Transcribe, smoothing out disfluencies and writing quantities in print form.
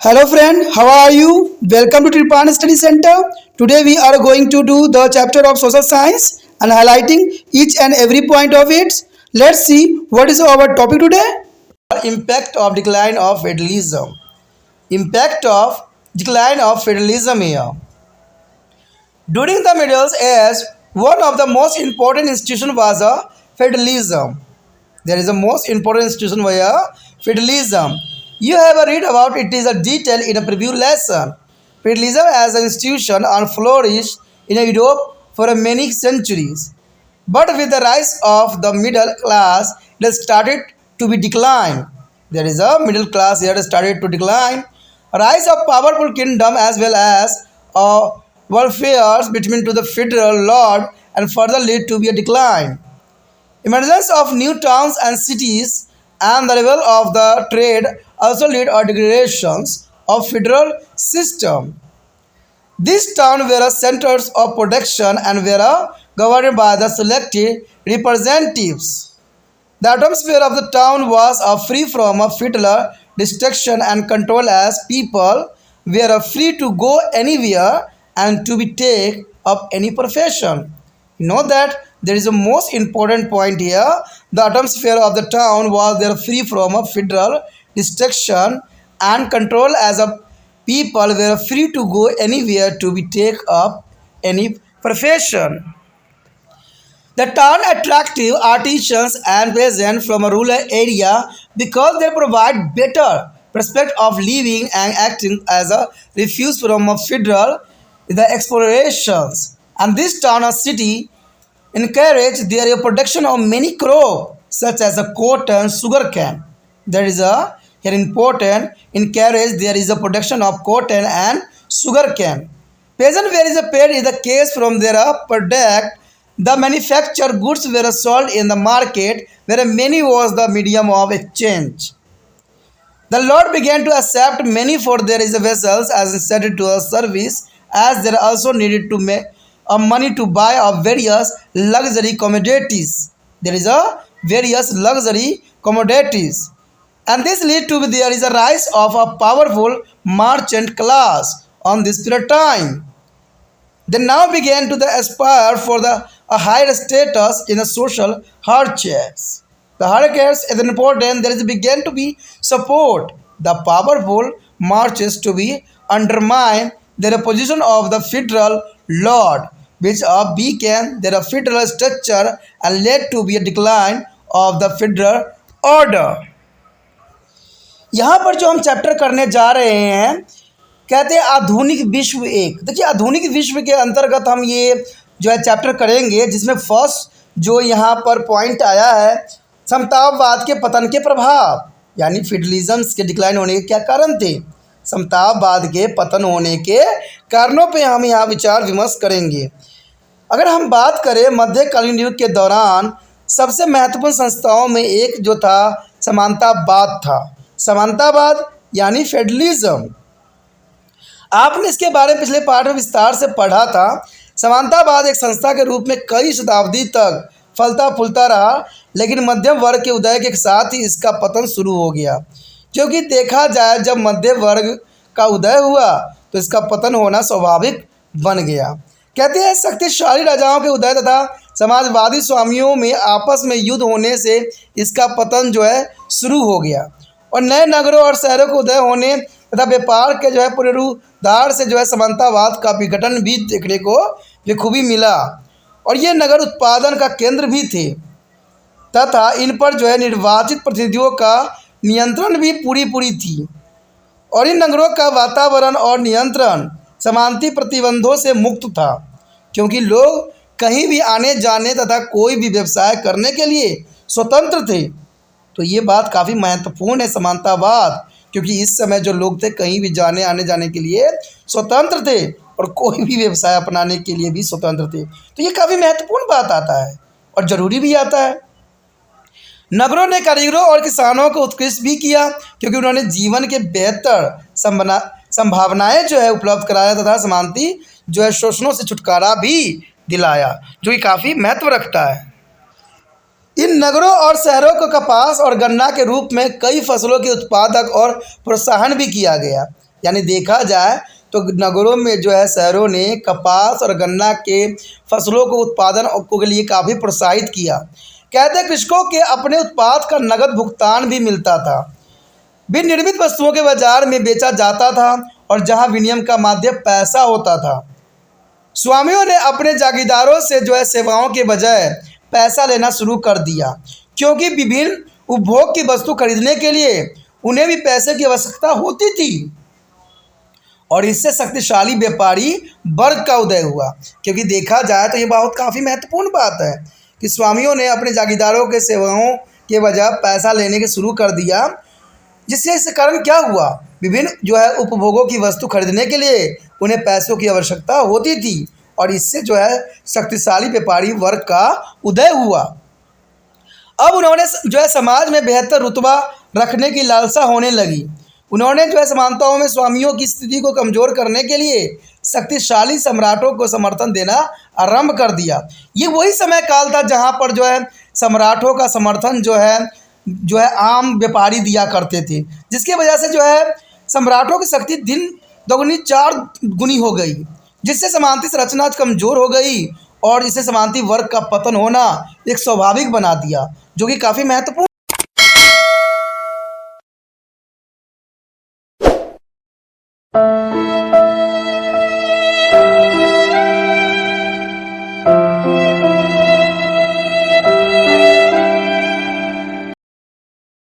Hello friend, how are you? Welcome to Tripan Study Center. Today we are going to do the chapter of social science and highlighting each and every point of it. Let's see what is our topic today. Impact of decline of feudalism. Impact of decline of feudalism here. During the Middle Ages, one of the most important institutions was a feudalism. There is a most important institution via feudalism. You have a read about it is a detail in a preview lesson. Feudalism as an institution flourished in Europe for many centuries. But with the rise of the middle class, it started to be decline. There is a middle class here started to decline. A rise of powerful kingdom as well as warfare between to the federal lord and further lead to be a decline. Emergence of new towns and cities and the level of the trade also lead to degradations of federal system. These towns were centers of production and were governed by the selected representatives. The atmosphere of the town was free from federal destruction and control as people were free to go anywhere and to be take up any profession. You know that there is a most important point here. The atmosphere of the town was there free from federal destruction and control as a people were free to go anywhere to be take up any profession. The town attractive artisans and peasants from a rural area because they provide better prospect of living and acting as a refuge from a federal the explorations. And this town or city encourage their production of many crops such as a cotton, sugar cane. There is a here important encourage there is a production of cotton and sugar cane. Peasant where is a paid is the case from their product. The manufactured goods were sold in the market where money was the medium of exchange. The Lord began to accept many for their vessels as instead to a service, as there also needed to make money to buy of various luxury commodities. There is a various luxury commodities, and this lead to there is a rise of a powerful merchant class on this period of time. They now began to aspire for a higher status in the social hardships. The hurricanes is important. There is began to be support. The powerful marches to be undermine their position of the federal lord, which beacon their federal structure and led to be a decline of the federal order. यहाँ पर जो हम chapter करने जा रहे हैं कहते हैं आधुनिक विश्व एक। देखिए आधुनिक विश्व के अंतर्गत हम ये जो है चैप्टर करेंगे जिसमें फर्स्ट जो यहाँ पर पॉइंट आया है समतावाद के पतन के प्रभाव, यानी फेडरलिज्म के डिक्लाइन होने के क्या कारण थे, समतावाद के पतन होने के कारणों पे हम यहाँ विचार विमर्श करेंगे। अगर हम बात करें मध्यकालीन युग के दौरान सबसे महत्वपूर्ण संस्थाओं में एक जो था समानतावाद था। समानतावाद यानी फेडरलिज्म, आपने इसके बारे में पिछले पाठ में विस्तार से पढ़ा था। समानतावाद एक संस्था के रूप में कई शताब्दी तक फलता फूलता रहा, लेकिन मध्यम वर्ग के उदय के साथ ही इसका पतन शुरू हो गया। क्योंकि देखा जाए जब मध्यम वर्ग का उदय हुआ तो इसका पतन होना स्वाभाविक बन गया। कहते हैं शक्तिशाली राजाओं के उदय तथा समाजवादी स्वामियों में आपस में युद्ध होने से इसका पतन जो है शुरू हो गया और नए नगरों और शहरों के उदय होने तथा व्यापार के जो है पुनरुद्धार से जो है समानतावाद का विघटन भी देखने को बखूबी मिला और ये नगर उत्पादन का केंद्र भी थे तथा इन पर जो है निर्वाचित प्रतिनिधियों का नियंत्रण भी पूरी थी और इन नगरों का वातावरण और नियंत्रण समानती प्रतिबंधों से मुक्त था, क्योंकि लोग कहीं भी आने जाने तथा कोई भी व्यवसाय करने के लिए स्वतंत्र थे। तो ये बात काफ़ी महत्वपूर्ण है समानतावाद, क्योंकि इस समय जो लोग थे कहीं भी आने जाने के लिए स्वतंत्र थे और कोई भी व्यवसाय अपनाने के लिए भी स्वतंत्र थे। तो ये काफ़ी महत्वपूर्ण बात आता है और ज़रूरी भी आता है। नगरों ने कारीगरों और किसानों को उत्कृष्ट भी किया, क्योंकि उन्होंने जीवन के बेहतर संभावनाएं जो है उपलब्ध कराया तथा समानती जो है शोषणों से छुटकारा भी दिलाया, जो कि काफ़ी महत्व रखता है। इन नगरों और शहरों को कपास और गन्ना के रूप में कई फसलों के उत्पादक और प्रोत्साहन भी किया गया। यानी देखा जाए तो नगरों में जो है शहरों ने कपास और गन्ना के फसलों को उत्पादन के लिए काफ़ी प्रोत्साहित किया। कहते हैं कृषकों के अपने उत्पाद का नगद भुगतान भी मिलता था। विनिर्मित वस्तुओं के बाजार में बेचा जाता था और जहां विनिमय का माध्यम पैसा होता था। स्वामियों ने अपने जागीरदारों से जो है सेवाओं के बजाय पैसा लेना शुरू कर दिया, क्योंकि विभिन्न उपभोग की वस्तु खरीदने के लिए उन्हें भी पैसे की आवश्यकता होती थी। और इससे शक्तिशाली व्यापारी वर्ग का उदय हुआ। क्योंकि देखा जाए तो ये बहुत काफ़ी महत्वपूर्ण बात है कि स्वामियों ने अपने जागीरदारों के सेवाओं के बजाय पैसा लेने के शुरू कर दिया, जिससे इस कारण क्या हुआ, विभिन्न जो है उपभोगों की वस्तु खरीदने के लिए उन्हें पैसों की आवश्यकता होती थी और इससे जो है शक्तिशाली व्यापारी वर्ग का उदय हुआ। अब उन्होंने जो है समाज में बेहतर रुतबा रखने की लालसा होने लगी। उन्होंने जो है समानताओं में स्वामियों की स्थिति को कमज़ोर करने के लिए शक्तिशाली सम्राटों को समर्थन देना आरंभ कर दिया। ये वही समय काल था जहाँ पर जो है सम्राटों का समर्थन जो है आम व्यापारी दिया करते थे, जिसकी वजह से जो है सम्राटों की शक्ति दिन दोगुनी चार गुनी हो गई, जिससे सामंती संरचना कमज़ोर हो गई और इससे सामंती वर्ग का पतन होना एक स्वाभाविक बना दिया, जो कि काफ़ी महत्वपूर्ण